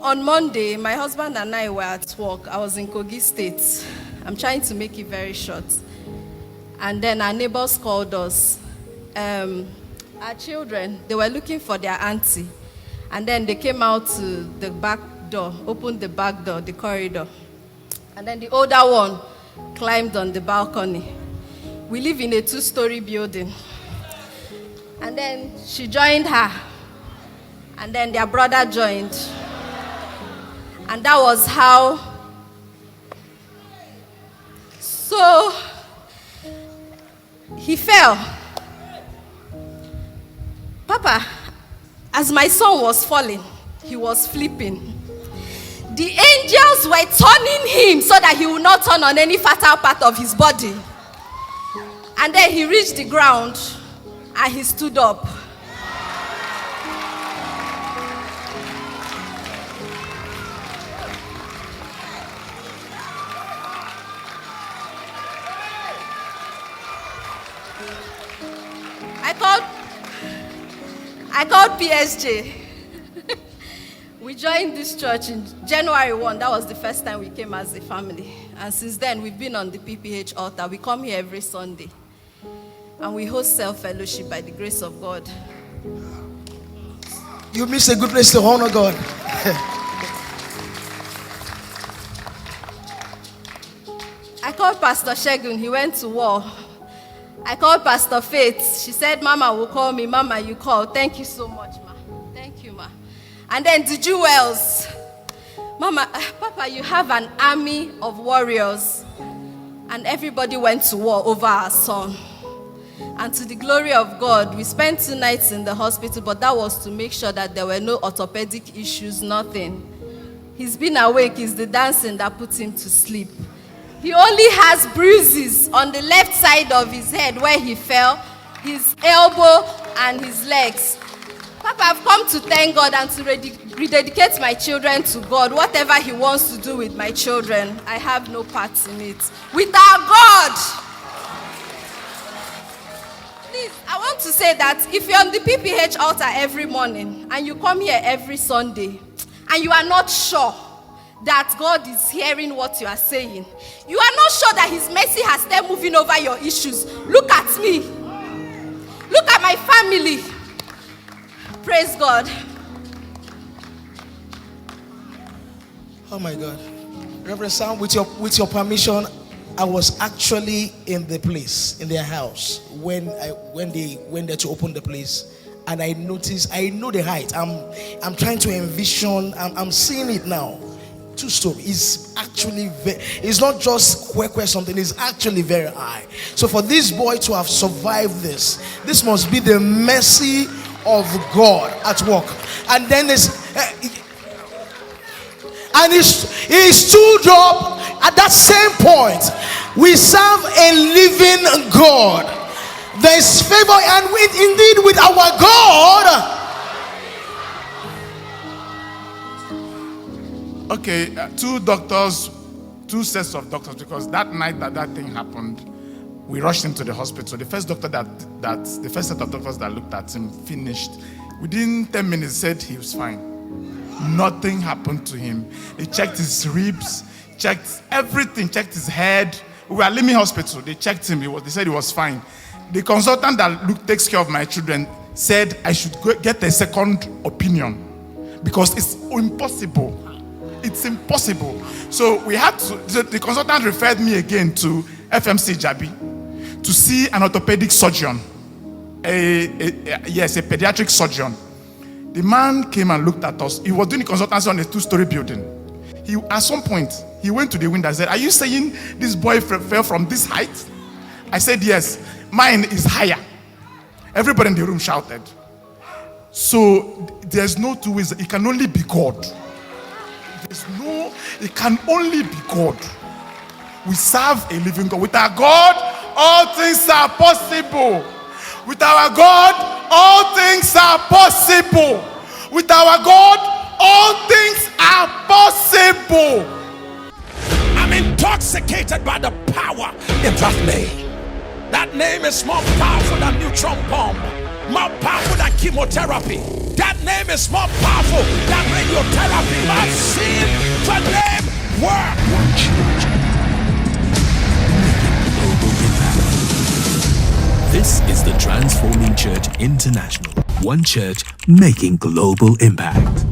on Monday, my husband and I were at work. I was in Kogi State. I'm trying to make it very short. And then our neighbors called us. Our children, they were looking for their auntie. And then they came out to the back door, opened the back door, the corridor. And then the older one climbed on the balcony. We live in a 2-story building. And then she joined her. And then their brother joined. And that was how. So, he fell. Papa, as my son was falling, he was flipping. The angels were turning him so that he would not turn on any fatal part of his body. And then he reached the ground and he stood up. I called PSJ. We joined this church in January 1. That was the first time we came as a family. And since then, we've been on the PPH altar. We come here every Sunday. And we host self-fellowship by the grace of God. You miss a good place to honor God. I called Pastor Shegun. He went to war. I called Pastor Faith. She said, Mama will call me. Mama, you call. Thank you so much, ma. Thank you, ma. And then the Jewels. Mama, Papa, you have an army of warriors. And everybody went to war over our son. And to the glory of God, we spent 2 nights in the hospital, but that was to make sure that there were no orthopedic issues, nothing. He's been awake. It's the dancing that put him to sleep. He only has bruises on the left side of his head where he fell, his elbow and his legs. Papa, I've come to thank God and to rededicate my children to God. Whatever he wants to do with my children, I have no part in it. With our God. Please, I want to say that if you're on the PPH altar every morning and you come here every Sunday and you are not sure that God is hearing what you are saying, you are not sure that his mercy has started moving over your issues, look at me. Look at my family. Praise God. Oh my God. Reverend Sam, with your permission, I was actually in the place, in their house, when they went there to open the place. And I noticed, I know the height. I'm trying to envision, I'm seeing it now. 2-story. It's actually it's not just quack something, it's actually very high. So for this boy to have survived this must be the mercy of God at work. And then he stood up at that same point. We serve a living God. There is favor and indeed with our God. Okay, 2 sets of doctors, because that night that thing happened, we rushed him to the hospital. The first doctor the first set of doctors that looked at him finished. Within 10 minutes, said he was fine. Nothing happened to him. They checked his ribs, checked everything, checked his head. We were at Limi Hospital. They checked him. They said he was fine. The consultant that takes care of my children said I should go get a second opinion because it's impossible. It's impossible. So we had to. The consultant referred me again to FMC Jabi to see an orthopedic surgeon. A pediatric surgeon. The man came and looked at us. He was doing the consultancy on a 2-story building. At some point, he went to the window and said, "Are you saying this boy fell from this height?" I said, "Yes. Mine is higher." Everybody in the room shouted. So there's no 2 ways. It can only be God. It can only be God. We serve a living God. With our God, all things are possible. With our God, all things are possible. With our God, all things are possible. I'm intoxicated by the power in that name. That name is more powerful than neutron bomb, more powerful than chemotherapy. That name is more powerful than radiotherapy. I've seen the name work. One church, making global impact. This is the Transforming Church International. One church making global impact.